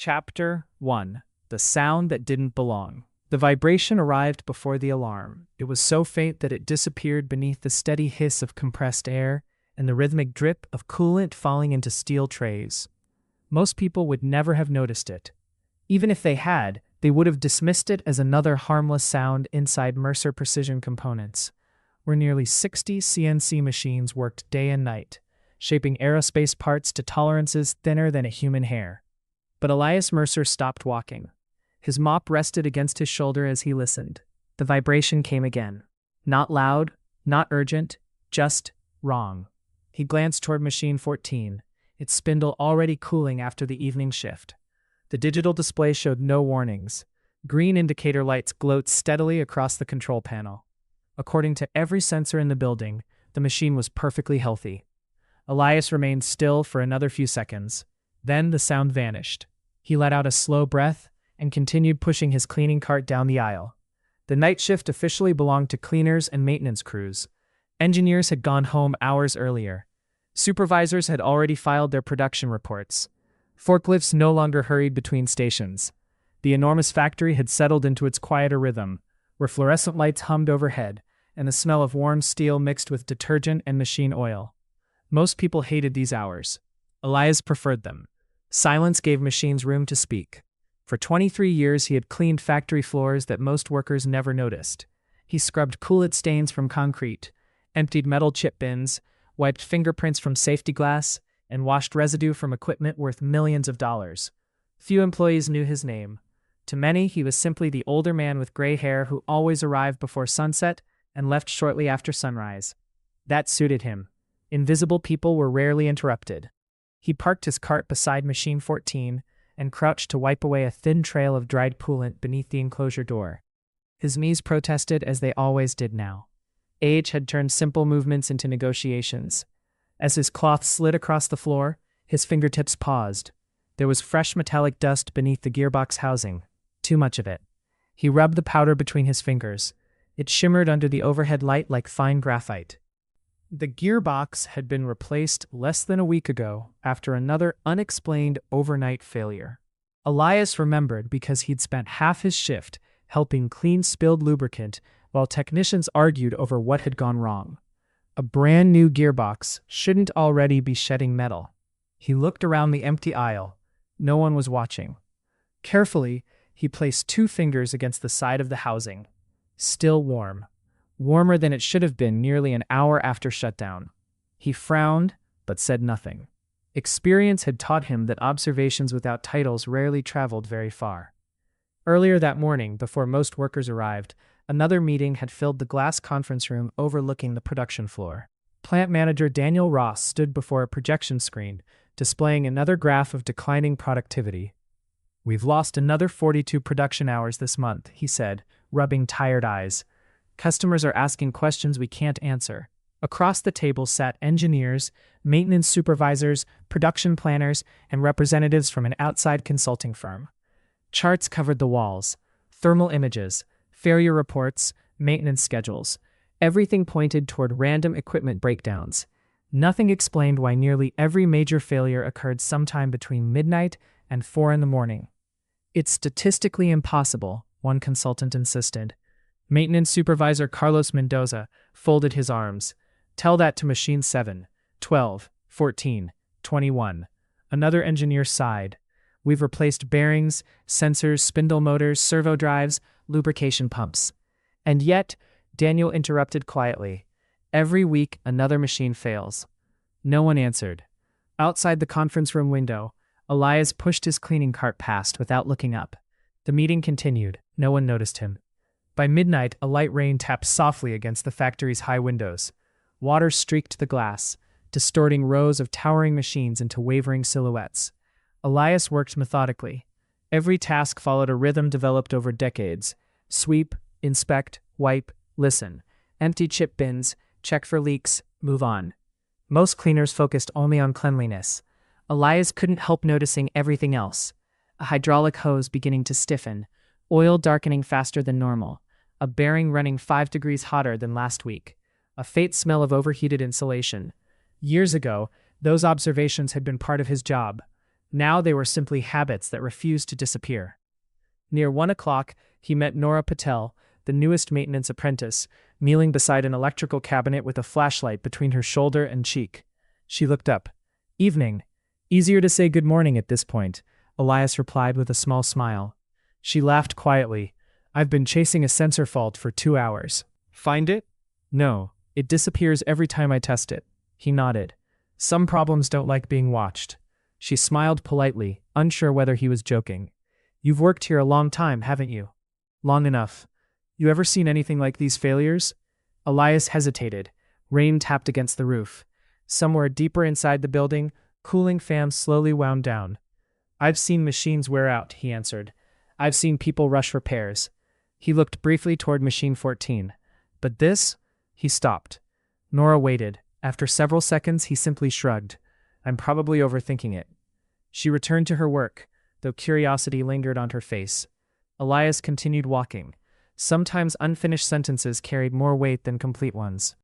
Chapter 1. The Sound That Didn't Belong. The vibration arrived before the alarm. It was so faint that it disappeared beneath the steady hiss of compressed air and the rhythmic drip of coolant falling into steel trays. Most people would never have noticed it. Even if they had, they would have dismissed it as another harmless sound inside Mercer Precision Components, where nearly 60 CNC machines worked day and night, shaping aerospace parts to tolerances thinner than a human hair. But Elias Mercer stopped walking. His mop rested against his shoulder as he listened. The vibration came again. Not loud, not urgent, just wrong. He glanced toward Machine 14, its spindle already cooling after the evening shift. The digital display showed no warnings. Green indicator lights glowed steadily across the control panel. According to every sensor in the building, the machine was perfectly healthy. Elias remained still for another few seconds. Then the sound vanished. He let out a slow breath and continued pushing his cleaning cart down the aisle. The night shift officially belonged to cleaners and maintenance crews. Engineers had gone home hours earlier. Supervisors had already filed their production reports. Forklifts no longer hurried between stations. The enormous factory had settled into its quieter rhythm, where fluorescent lights hummed overhead and the smell of warm steel mixed with detergent and machine oil. Most people hated these hours. Elias preferred them. Silence gave machines room to speak. For 23 years he had cleaned factory floors that most workers never noticed. He scrubbed coolant stains from concrete, emptied metal chip bins, wiped fingerprints from safety glass, and washed residue from equipment worth millions of dollars. Few employees knew his name. To many, he was simply the older man with gray hair who always arrived before sunset and left shortly after sunrise. That suited him. Invisible people were rarely interrupted. He parked his cart beside Machine 14 and crouched to wipe away a thin trail of dried coolant beneath the enclosure door. His knees protested as they always did now. Age had turned simple movements into negotiations. As his cloth slid across the floor, his fingertips paused. There was fresh metallic dust beneath the gearbox housing. Too much of it. He rubbed the powder between his fingers. It shimmered under the overhead light like fine graphite. The gearbox had been replaced less than a week ago after another unexplained overnight failure. Elias remembered because he'd spent half his shift helping clean spilled lubricant while technicians argued over what had gone wrong. A brand new gearbox shouldn't already be shedding metal. He looked around the empty aisle. No one was watching. Carefully, he placed 2 fingers against the side of the housing. Still warm. Warmer than it should have been nearly an hour after shutdown. He frowned, but said nothing. Experience had taught him that observations without titles rarely traveled very far. Earlier that morning, before most workers arrived, another meeting had filled the glass conference room overlooking the production floor. Plant manager Daniel Ross stood before a projection screen, displaying another graph of declining productivity. "We've lost another 42 production hours this month," he said, rubbing tired eyes. "Customers are asking questions we can't answer." Across the table sat engineers, maintenance supervisors, production planners, and representatives from an outside consulting firm. Charts covered the walls. Thermal images, failure reports, maintenance schedules. Everything pointed toward random equipment breakdowns. Nothing explained why nearly every major failure occurred sometime between midnight and 4 in the morning. "It's statistically impossible," one consultant insisted. Maintenance supervisor Carlos Mendoza folded his arms. "Tell that to Machine 7, 12, 14, 21. Another engineer sighed. "We've replaced bearings, sensors, spindle motors, servo drives, lubrication pumps." And yet, Daniel interrupted quietly, "Every week another machine fails." No one answered. Outside the conference room window, Elias pushed his cleaning cart past without looking up. The meeting continued. No one noticed him. By midnight, a light rain tapped softly against the factory's high windows. Water streaked the glass, distorting rows of towering machines into wavering silhouettes. Elias worked methodically. Every task followed a rhythm developed over decades. Sweep, inspect, wipe, listen. Empty chip bins, check for leaks, move on. Most cleaners focused only on cleanliness. Elias couldn't help noticing everything else. A hydraulic hose beginning to stiffen, oil darkening faster than normal, a bearing running 5 degrees hotter than last week, a faint smell of overheated insulation. Years ago, those observations had been part of his job. Now they were simply habits that refused to disappear. Near 1 o'clock, he met Nora Patel, the newest maintenance apprentice, kneeling beside an electrical cabinet with a flashlight between her shoulder and cheek. She looked up. "Evening." "Easier to say good morning at this point," Elias replied with a small smile. She laughed quietly. "I've been chasing a sensor fault for 2 hours. Find it?" "No, it disappears every time I test it." He nodded. "Some problems don't like being watched." She smiled politely, unsure whether he was joking. "You've worked here a long time, haven't you?" "Long enough." "You ever seen anything like these failures?" Elias hesitated. Rain tapped against the roof. Somewhere deeper inside the building, cooling fans slowly wound down. "I've seen machines wear out," he answered. "I've seen people rush repairs." He looked briefly toward Machine 14. "But this?" He stopped. Nora waited. After several seconds, he simply shrugged. "I'm probably overthinking it." She returned to her work, though curiosity lingered on her face. Elias continued walking. Sometimes unfinished sentences carried more weight than complete ones.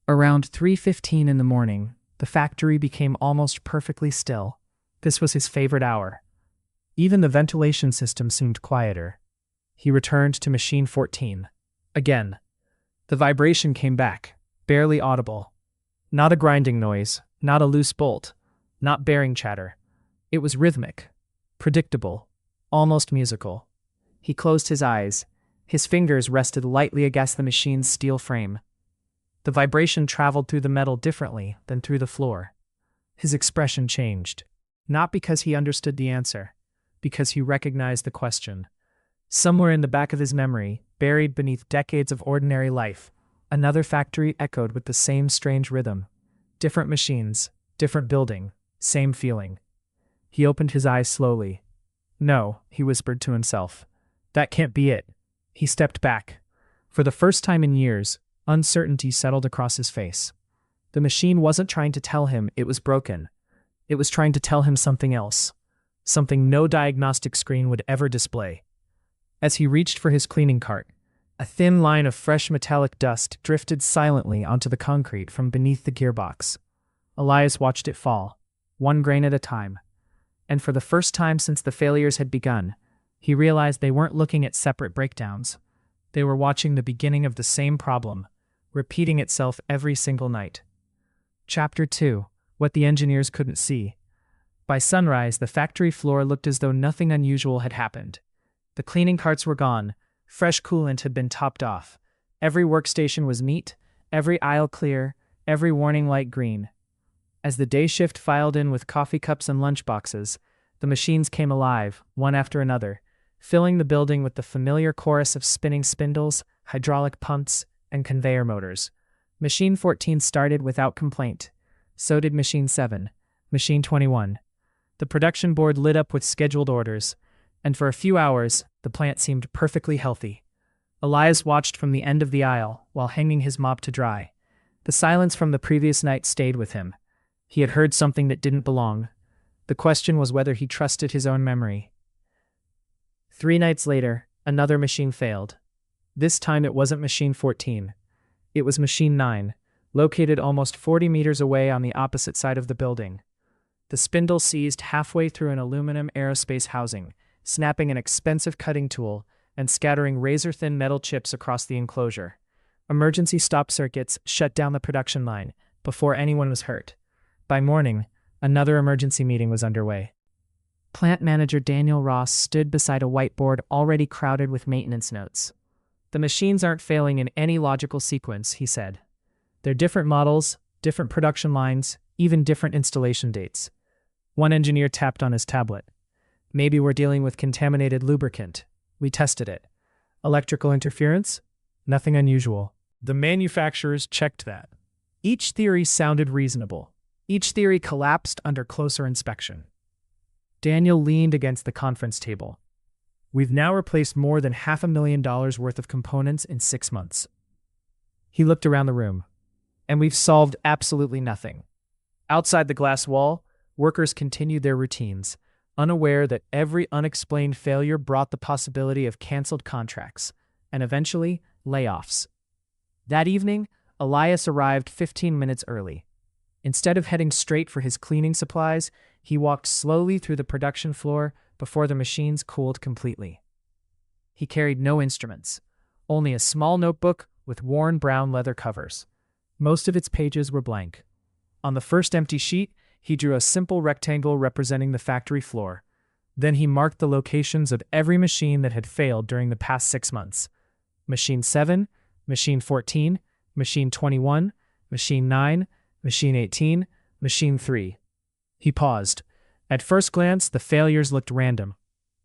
Around 3:15 in the morning, the factory became almost perfectly still. This was his favorite hour. Even the ventilation system seemed quieter. He returned to Machine 14. Again. The vibration came back, barely audible. Not a grinding noise, not a loose bolt, not bearing chatter. It was rhythmic, predictable, almost musical. He closed his eyes. His fingers rested lightly against the machine's steel frame. The vibration traveled through the metal differently than through the floor. His expression changed. Not because he understood the answer, because he recognized the question. Somewhere in the back of his memory, buried beneath decades of ordinary life, another factory echoed with the same strange rhythm. Different machines, different building, same feeling. He opened his eyes slowly. "No," he whispered to himself. "That can't be it." He stepped back. For the first time in years, uncertainty settled across his face. The machine wasn't trying to tell him it was broken. It was trying to tell him something else. Something no diagnostic screen would ever display. As he reached for his cleaning cart, a thin line of fresh metallic dust drifted silently onto the concrete from beneath the gearbox. Elias watched it fall, one grain at a time. And for the first time since the failures had begun, he realized they weren't looking at separate breakdowns. They were watching the beginning of the same problem, repeating itself every single night. Chapter 2: What the Engineers Couldn't See. By sunrise, the factory floor looked as though nothing unusual had happened. The cleaning carts were gone, fresh coolant had been topped off. Every workstation was neat, every aisle clear, every warning light green. As the day shift filed in with coffee cups and lunchboxes, the machines came alive, one after another, filling the building with the familiar chorus of spinning spindles, hydraulic pumps, and conveyor motors. Machine 14 started without complaint. So did Machine 7, Machine 21. The production board lit up with scheduled orders, and for a few hours, the plant seemed perfectly healthy. Elias watched from the end of the aisle while hanging his mop to dry. The silence from the previous night stayed with him. He had heard something that didn't belong. The question was whether he trusted his own memory. 3 nights later, another machine failed. This time it wasn't Machine 14. It was Machine 9, located almost 40 meters away on the opposite side of the building. The spindle seized halfway through an aluminum aerospace housing, snapping an expensive cutting tool and scattering razor-thin metal chips across the enclosure. Emergency stop circuits shut down the production line before anyone was hurt. By morning, another emergency meeting was underway. Plant manager Daniel Ross stood beside a whiteboard already crowded with maintenance notes. "The machines aren't failing in any logical sequence," he said. "They're different models, different production lines, even different installation dates." One engineer tapped on his tablet. "Maybe we're dealing with contaminated lubricant. We tested it. Electrical interference? Nothing unusual. The manufacturers checked that." Each theory sounded reasonable. Each theory collapsed under closer inspection. Daniel leaned against the conference table. "We've now replaced more than $500,000 worth of components in 6 months." He looked around the room. "And we've solved absolutely nothing." Outside the glass wall, workers continued their routines, unaware that every unexplained failure brought the possibility of canceled contracts, and eventually, layoffs. That evening, Elias arrived 15 minutes early. Instead of heading straight for his cleaning supplies, he walked slowly through the production floor before the machines cooled completely. He carried no instruments, only a small notebook with worn brown leather covers. Most of its pages were blank. On the first empty sheet, he drew a simple rectangle representing the factory floor. Then he marked the locations of every machine that had failed during the past 6 months. Machine 7, Machine 14, Machine 21, Machine 9, Machine 18, Machine 3. He paused. At first glance, the failures looked random,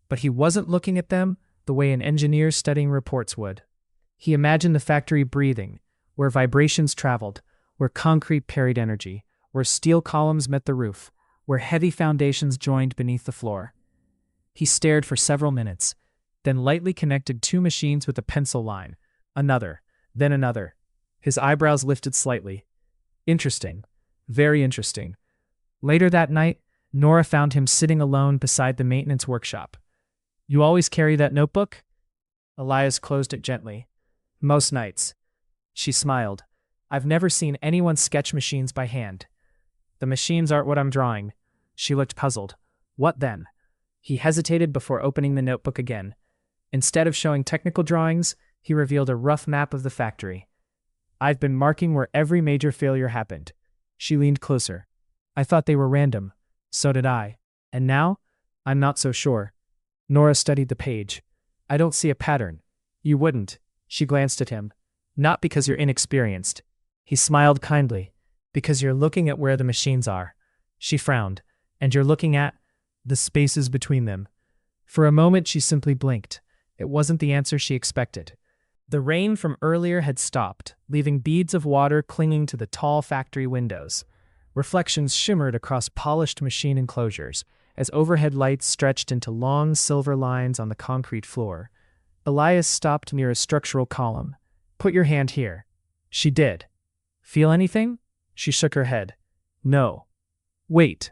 but he wasn't looking at them the way an engineer studying reports would. He imagined the factory breathing, where vibrations traveled, where concrete carried energy, where steel columns met the roof, where heavy foundations joined beneath the floor. He stared for several minutes, then lightly connected 2 machines with a pencil line, another, then another. His eyebrows lifted slightly. Interesting. Very interesting. Later that night, Nora found him sitting alone beside the maintenance workshop. "You always carry that notebook?" Elias closed it gently. "Most nights." She smiled. "I've never seen anyone sketch machines by hand." "The machines aren't what I'm drawing." She looked puzzled. "What then?" He hesitated before opening the notebook again. Instead of showing technical drawings, he revealed a rough map of the factory. "I've been marking where every major failure happened." She leaned closer. "I thought they were random." "So did I. And now? I'm not so sure." Nora studied the page. "I don't see a pattern." "You wouldn't." She glanced at him. "Not because you're inexperienced." He smiled kindly. "Because you're looking at where the machines are." She frowned. "And you're looking at the spaces between them." For a moment she simply blinked. It wasn't the answer she expected. The rain from earlier had stopped, leaving beads of water clinging to the tall factory windows. Reflections shimmered across polished machine enclosures, as overhead lights stretched into long silver lines on the concrete floor. Elias stopped near a structural column. "Put your hand here." She did. "Feel anything?" She shook her head. "No." "Wait."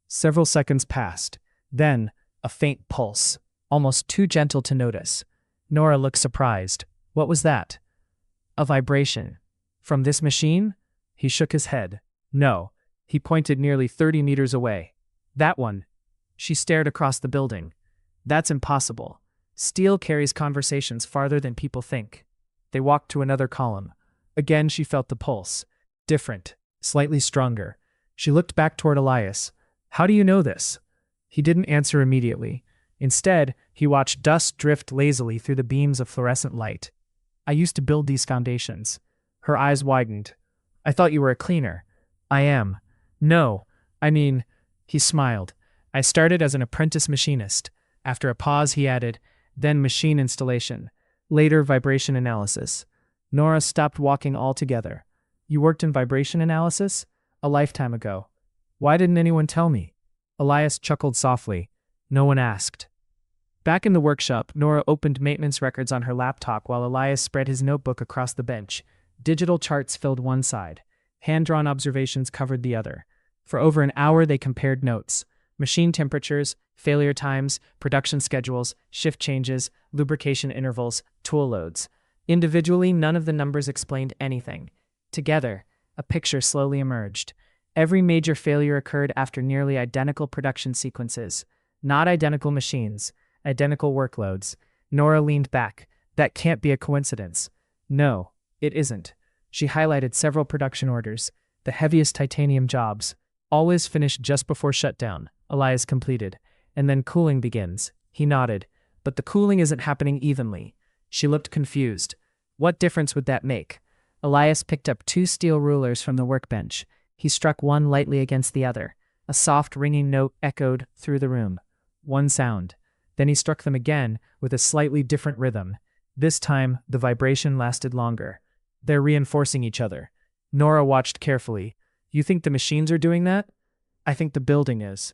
Several seconds passed. Then, a faint pulse, almost too gentle to notice. Nora looked surprised. "What was that?" "A vibration." "From this machine?" He shook his head. "No." He pointed nearly 30 meters away. "That one." She stared across the building. "That's impossible. Steel carries conversations farther than people think." They walked to another column. Again she felt the pulse. Different, slightly stronger. She looked back toward Elias. "How do you know this?" He didn't answer immediately. Instead, he watched dust drift lazily through the beams of fluorescent light. "I used to build these foundations." Her eyes widened. "I thought you were a cleaner." "I am." "No, I mean," he smiled. "I started as an apprentice machinist." After a pause, he added, "Then machine installation. Later, vibration analysis." Nora stopped walking altogether. "You worked in vibration analysis?" "A lifetime ago." "Why didn't anyone tell me?" Elias chuckled softly. "No one asked." Back in the workshop, Nora opened maintenance records on her laptop while Elias spread his notebook across the bench. Digital charts filled one side. Hand-drawn observations covered the other. For over an hour they compared notes. Machine temperatures, failure times, production schedules, shift changes, lubrication intervals, tool loads. Individually, none of the numbers explained anything. Together, a picture slowly emerged. Every major failure occurred after nearly identical production sequences. Not identical machines, identical workloads. Nora leaned back. "That can't be a coincidence." "No, it isn't." She highlighted several production orders, the heaviest titanium jobs. "Always finished just before shutdown," Elias completed. "And then cooling begins." He nodded. "But the cooling isn't happening evenly." She looked confused. "What difference would that make?" Elias picked up 2 steel rulers from the workbench. He struck one lightly against the other. A soft ringing note echoed through the room. One sound. Then he struck them again with a slightly different rhythm. This time, the vibration lasted longer. "They're reinforcing each other." Nora watched carefully. "You think the machines are doing that?" "I think the building is."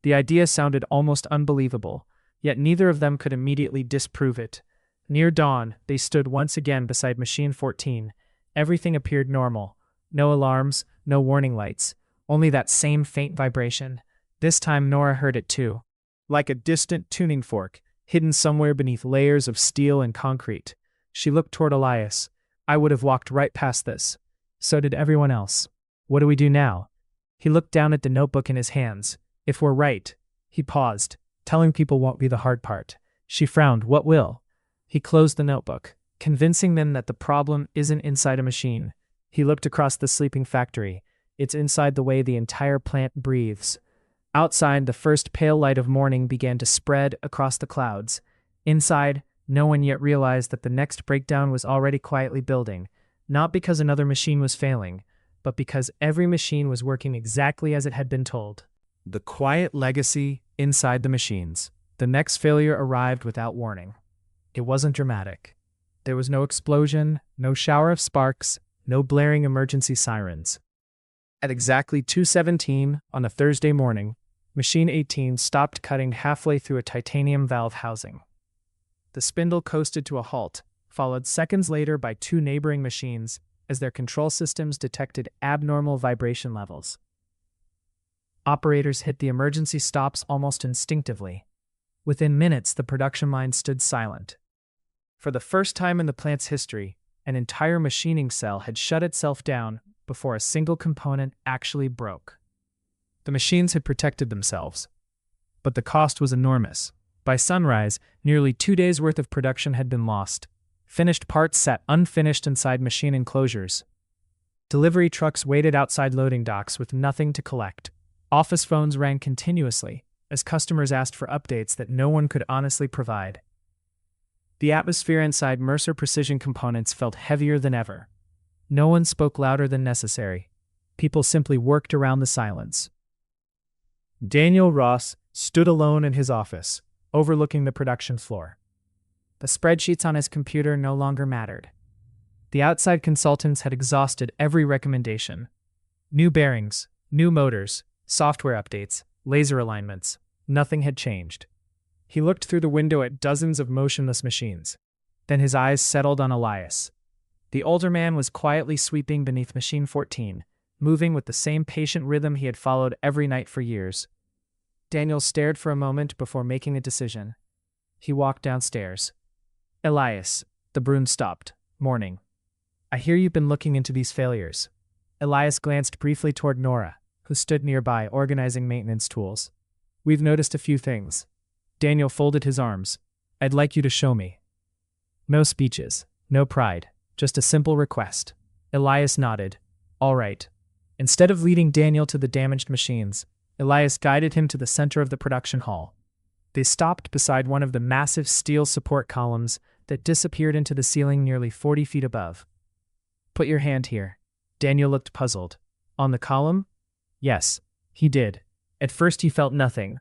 The idea sounded almost unbelievable, yet neither of them could immediately disprove it. Near dawn, they stood once again beside Machine 14. Everything appeared normal. No alarms, no warning lights. Only that same faint vibration. This time Nora heard it too. Like a distant tuning fork, hidden somewhere beneath layers of steel and concrete. She looked toward Elias. "I would have walked right past this." "So did everyone else." "What do we do now?" He looked down at the notebook in his hands. If we're right. He paused. Telling people won't be the hard part. She frowned. What will? He closed the notebook, convincing them that the problem isn't inside a machine. He looked across the sleeping factory. It's inside the way the entire plant breathes. Outside, the first pale light of morning began to spread across the clouds. Inside, no one yet realized that the next breakdown was already quietly building, not because another machine was failing, but because every machine was working exactly as it had been told. The quiet legacy inside the machines. The next failure arrived without warning. It wasn't dramatic. There was no explosion, no shower of sparks, no blaring emergency sirens. At exactly 2:17 on a Thursday morning, Machine 18 stopped cutting halfway through a titanium valve housing. The spindle coasted to a halt, followed seconds later by two neighboring machines as their control systems detected abnormal vibration levels. Operators hit the emergency stops almost instinctively. Within minutes, the production line stood silent. For the first time in the plant's history, an entire machining cell had shut itself down before a single component actually broke. The machines had protected themselves, but the cost was enormous. By sunrise, nearly 2 days' worth of production had been lost. Finished parts sat unfinished inside machine enclosures. Delivery trucks waited outside loading docks with nothing to collect. Office phones rang continuously as customers asked for updates that no one could honestly provide. The atmosphere inside Mercer Precision Components felt heavier than ever. No one spoke louder than necessary. People simply worked around the silence. Daniel Ross stood alone in his office, overlooking the production floor. The spreadsheets on his computer no longer mattered. The outside consultants had exhausted every recommendation. New bearings, new motors, software updates, laser alignments. Nothing had changed. He looked through the window at dozens of motionless machines. Then his eyes settled on Elias. The older man was quietly sweeping beneath Machine 14, moving with the same patient rhythm he had followed every night for years. Daniel stared for a moment before making a decision. He walked downstairs. Elias, the broom stopped, mourning. I hear you've been looking into these failures. Elias glanced briefly toward Nora, who stood nearby organizing maintenance tools. We've noticed a few things. Daniel folded his arms. I'd like you to show me. No speeches, no pride, just a simple request. Elias nodded. All right. Instead of leading Daniel to the damaged machines, Elias guided him to the center of the production hall. They stopped beside one of the massive steel support columns that disappeared into the ceiling nearly 40 feet above. Put your hand here. Daniel looked puzzled. On the column? Yes, he did. At first he felt nothing.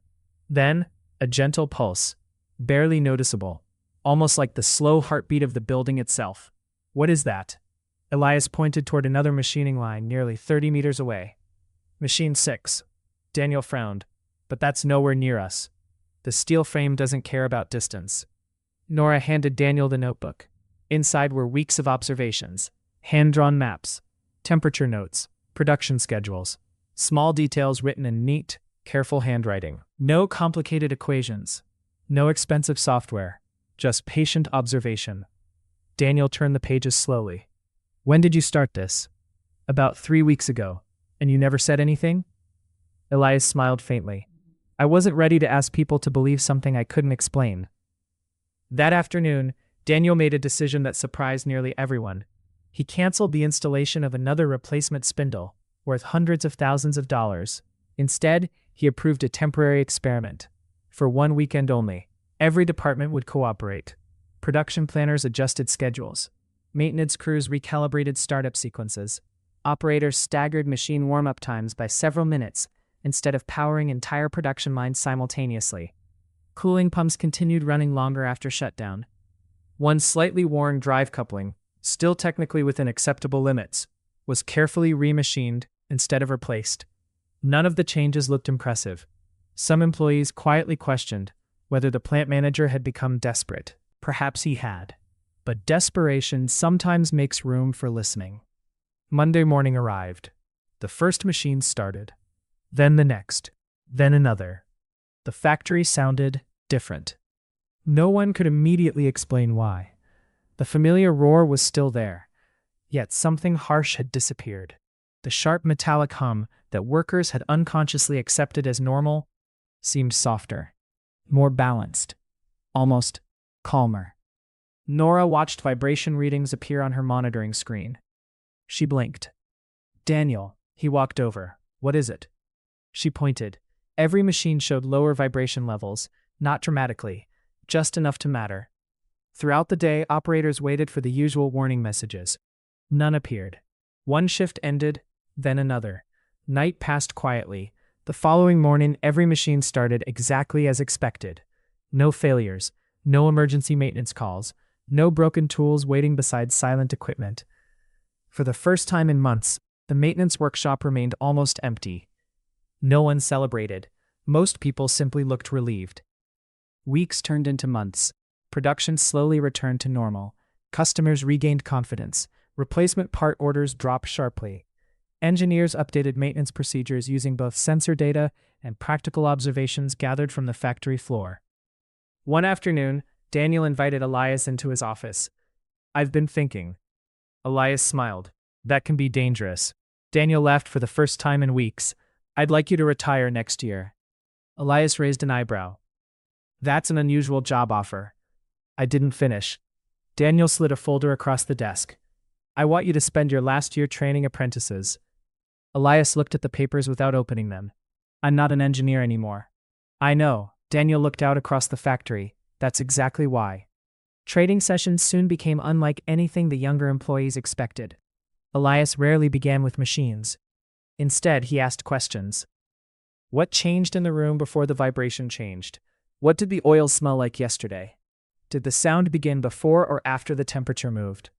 Then, a gentle pulse, barely noticeable, almost like the slow heartbeat of the building itself. What is that? Elias pointed toward another machining line nearly 30 meters away. Machine 6. Daniel frowned. But that's nowhere near us. The steel frame doesn't care about distance. Nora handed Daniel the notebook. Inside were weeks of observations, hand-drawn maps, temperature notes, production schedules, small details written in neat, careful handwriting. No complicated equations, no expensive software, just patient observation. Daniel turned the pages slowly. When did you start this? About 3 weeks ago. And you never said anything? Elias smiled faintly. I wasn't ready to ask people to believe something I couldn't explain. That afternoon, Daniel made a decision that surprised nearly everyone. He canceled the installation of another replacement spindle, worth hundreds of thousands of dollars. Instead, he approved a temporary experiment. For 1 weekend only, every department would cooperate. Production planners adjusted schedules. Maintenance crews recalibrated startup sequences. Operators staggered machine warm-up times by several minutes instead of powering entire production lines simultaneously. Cooling pumps continued running longer after shutdown. One slightly worn drive coupling, still technically within acceptable limits, was carefully remachined instead of replaced. None of the changes looked impressive. Some employees quietly questioned whether the plant manager had become desperate. Perhaps he had. But desperation sometimes makes room for listening. Monday morning arrived. The first machine started. Then the next. Then another. The factory sounded different. No one could immediately explain why. The familiar roar was still there, yet something harsh had disappeared. The sharp metallic hum that workers had unconsciously accepted as normal seemed softer, more balanced, almost calmer. Nora watched vibration readings appear on her monitoring screen. She blinked. "Daniel," he walked over. "What is it?" She pointed. Every machine showed lower vibration levels, not dramatically, just enough to matter. Throughout the day, operators waited for the usual warning messages. None appeared. One shift ended, then another. Night passed quietly. The following morning, every machine started exactly as expected. No failures, no emergency maintenance calls, no broken tools waiting beside silent equipment. For the first time in months, the maintenance workshop remained almost empty. No one celebrated. Most people simply looked relieved. Weeks turned into months. Production slowly returned to normal. Customers regained confidence. Replacement part orders dropped sharply. Engineers updated maintenance procedures using both sensor data and practical observations gathered from the factory floor. One afternoon, Daniel invited Elias into his office. "I've been thinking." Elias smiled. "That can be dangerous." Daniel laughed for the first time in weeks. "I'd like you to retire next year." Elias raised an eyebrow. "That's an unusual job offer." "I didn't finish." Daniel slid a folder across the desk. "I want you to spend your last year training apprentices." Elias looked at the papers without opening them. "I'm not an engineer anymore." "I know." Daniel looked out across the factory. "That's exactly why." Trading sessions soon became unlike anything the younger employees expected. Elias rarely began with machines. Instead, he asked questions. What changed in the room before the vibration changed? What did the oil smell like yesterday? Did the sound begin before or after the temperature moved?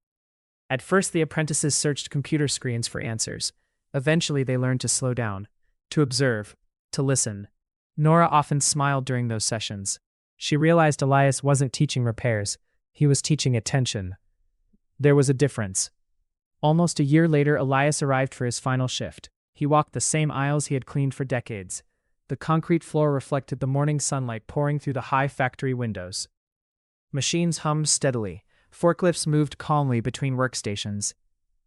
At first, the apprentices searched computer screens for answers. Eventually, they learned to slow down, to observe, to listen. Nora often smiled during those sessions. She realized Elias wasn't teaching repairs. He was teaching attention. There was a difference. Almost a year later, Elias arrived for his final shift. He walked the same aisles he had cleaned for decades. The concrete floor reflected the morning sunlight pouring through the high factory windows. Machines hummed steadily. Forklifts moved calmly between workstations.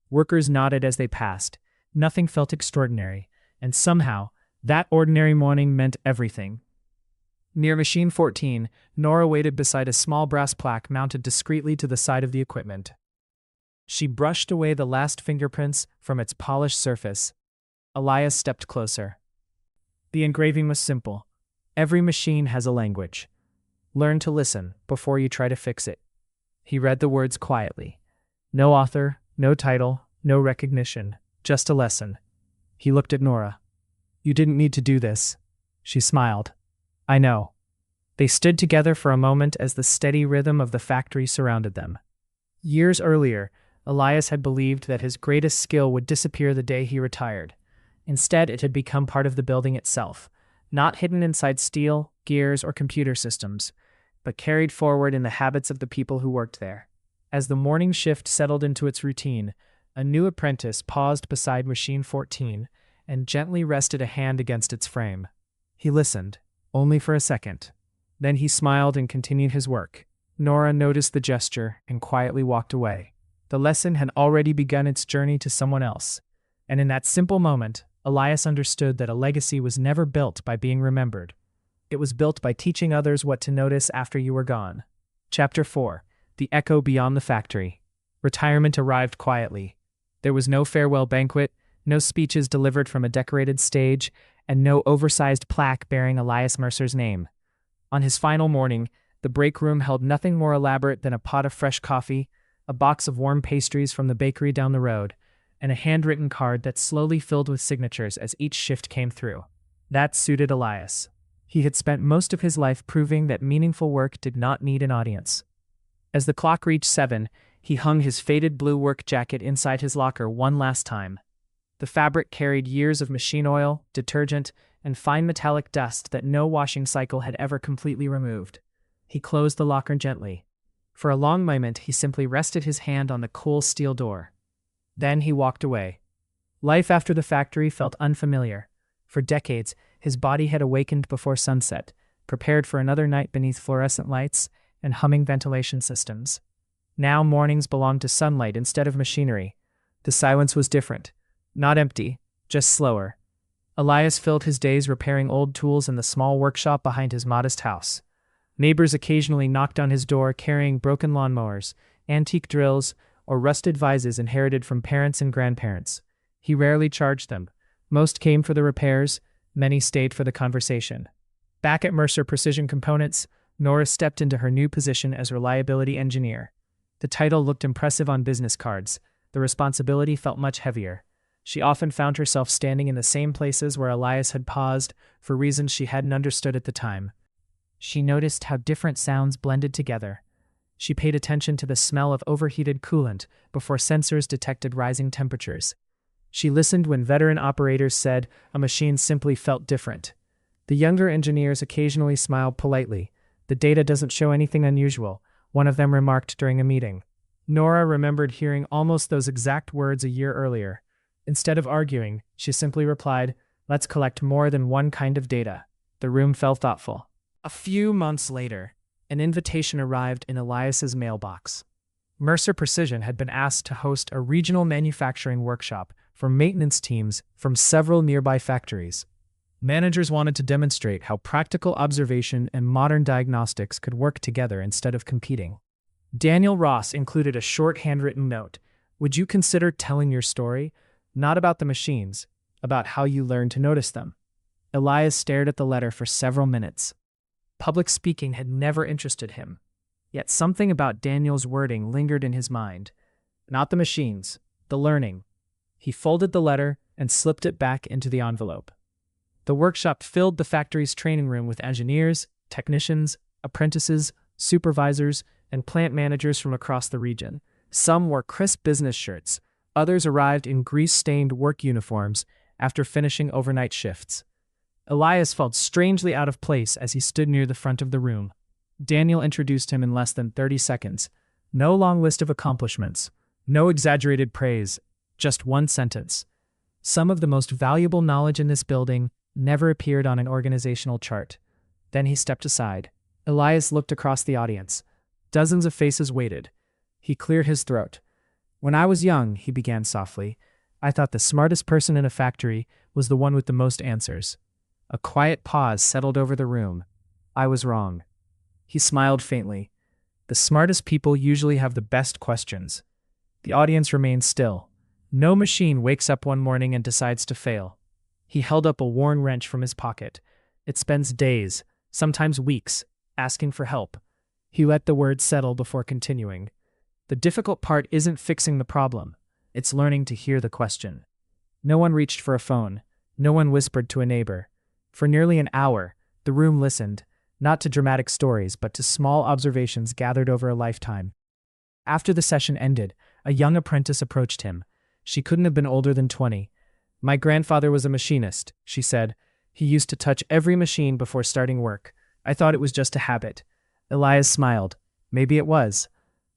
Workers nodded as they passed. Nothing felt extraordinary, and somehow, that ordinary morning meant everything. Near Machine 14, Nora waited beside a small brass plaque mounted discreetly to the side of the equipment. She brushed away the last fingerprints from its polished surface. Elias stepped closer. The engraving was simple. Every machine has a language. Learn to listen before you try to fix it. He read the words quietly. No author, no title, no recognition, just a lesson. He looked at Nora. You didn't need to do this. She smiled. I know. They stood together for a moment as the steady rhythm of the factory surrounded them. Years earlier, Elias had believed that his greatest skill would disappear the day he retired. Instead, it had become part of the building itself, not hidden inside steel, gears, or computer systems, but carried forward in the habits of the people who worked there. As the morning shift settled into its routine, a new apprentice paused beside Machine 14 and gently rested a hand against its frame. He listened, only for a second. Then he smiled and continued his work. Nora noticed the gesture and quietly walked away. The lesson had already begun its journey to someone else. And in that simple moment, Elias understood that a legacy was never built by being remembered. It was built by teaching others what to notice after you were gone. Chapter 4. The Echo Beyond the Factory. Retirement arrived quietly. There was no farewell banquet, no speeches delivered from a decorated stage, and no oversized plaque bearing Elias Mercer's name. On his final morning, the break room held nothing more elaborate than a pot of fresh coffee, a box of warm pastries from the bakery down the road, and a handwritten card that slowly filled with signatures as each shift came through. That suited Elias. He had spent most of his life proving that meaningful work did not need an audience. As the clock reached 7, he hung his faded blue work jacket inside his locker one last time. The fabric carried years of machine oil, detergent, and fine metallic dust that no washing cycle had ever completely removed. He closed the locker gently. For a long moment, he simply rested his hand on the cool steel door. Then he walked away. Life after the factory felt unfamiliar. For decades, his body had awakened before sunset, prepared for another night beneath fluorescent lights and humming ventilation systems. Now mornings belonged to sunlight instead of machinery. The silence was different. Not empty, just slower. Elias filled his days repairing old tools in the small workshop behind his modest house. Neighbors occasionally knocked on his door carrying broken lawnmowers, antique drills, or rusted vises inherited from parents and grandparents. He rarely charged them. Most came for the repairs, many stayed for the conversation. Back at Mercer Precision Components, Nora stepped into her new position as reliability engineer. The title looked impressive on business cards. The responsibility felt much heavier. She often found herself standing in the same places where Elias had paused for reasons she hadn't understood at the time. She noticed how different sounds blended together. She paid attention to the smell of overheated coolant before sensors detected rising temperatures. She listened when veteran operators said a machine simply felt different. The younger engineers occasionally smiled politely. "The data doesn't show anything unusual," one of them remarked during a meeting. Nora remembered hearing almost those exact words a year earlier. Instead of arguing, she simply replied, "Let's collect more than one kind of data." The room fell thoughtful. A few months later, an invitation arrived in Elias's mailbox. Mercer Precision had been asked to host a regional manufacturing workshop for maintenance teams from several nearby factories. Managers wanted to demonstrate how practical observation and modern diagnostics could work together instead of competing. Daniel Ross included a short handwritten note. "Would you consider telling your story? Not about the machines, about how you learned to notice them." Elias stared at the letter for several minutes. Public speaking had never interested him, yet something about Daniel's wording lingered in his mind. Not the machines, the learning. He folded the letter and slipped it back into the envelope. The workshop filled the factory's training room with engineers, technicians, apprentices, supervisors, and plant managers from across the region. Some wore crisp business shirts. Others arrived in grease-stained work uniforms after finishing overnight shifts. Elias felt strangely out of place as he stood near the front of the room. Daniel introduced him in less than 30 seconds. No long list of accomplishments, no exaggerated praise, just one sentence. "Some of the most valuable knowledge in this building never appeared on an organizational chart." Then he stepped aside. Elias looked across the audience. Dozens of faces waited. He cleared his throat. "When I was young," he began softly, "I thought the smartest person in a factory was the one with the most answers." A quiet pause settled over the room. "I was wrong." He smiled faintly. "The smartest people usually have the best questions." The audience remained still. No machine wakes up one morning and decides to fail. He held up a worn wrench from his pocket. "It spends days, sometimes weeks, asking for help." He let the words settle before continuing. "The difficult part isn't fixing the problem. It's learning to hear the question." No one reached for a phone. No one whispered to a neighbor. For nearly an hour, the room listened, not to dramatic stories, but to small observations gathered over a lifetime. After the session ended, a young apprentice approached him. She couldn't have been older than 20. "My grandfather was a machinist," she said. "He used to touch every machine before starting work. I thought it was just a habit." Elias smiled. "Maybe it was."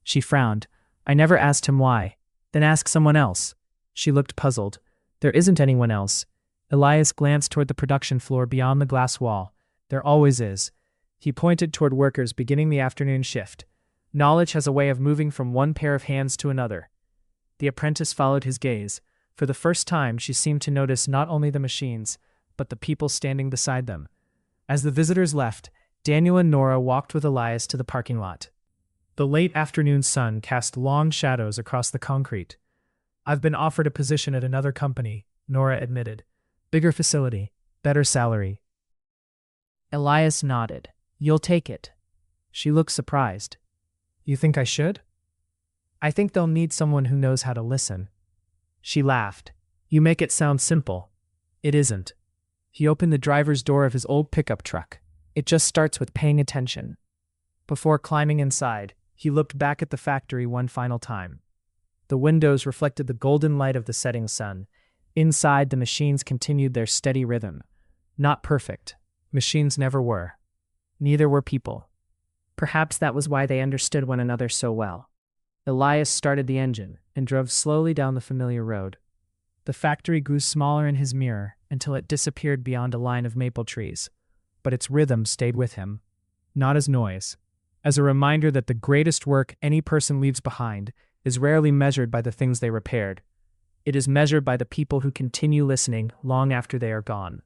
She frowned. "I never asked him why." "Then ask someone else." She looked puzzled. "There isn't anyone else." Elias glanced toward the production floor beyond the glass wall. "There always is." He pointed toward workers beginning the afternoon shift. "Knowledge has a way of moving from one pair of hands to another." The apprentice followed his gaze. For the first time, she seemed to notice not only the machines, but the people standing beside them. As the visitors left, Daniel and Nora walked with Elias to the parking lot. The late afternoon sun cast long shadows across the concrete. "I've been offered a position at another company," Nora admitted. "Bigger facility, better salary." Elias nodded. "You'll take it." She looked surprised. "You think I should?" "I think they'll need someone who knows how to listen." She laughed. "You make it sound simple." "It isn't." He opened the driver's door of his old pickup truck. "It just starts with paying attention." Before climbing inside, he looked back at the factory one final time. The windows reflected the golden light of the setting sun. Inside, the machines continued their steady rhythm. Not perfect. Machines never were. Neither were people. Perhaps that was why they understood one another so well. Elias started the engine and drove slowly down the familiar road. The factory grew smaller in his mirror until it disappeared beyond a line of maple trees. But its rhythm stayed with him. Not as noise. As a reminder that the greatest work any person leaves behind is rarely measured by the things they repaired. It is measured by the people who continue listening long after they are gone.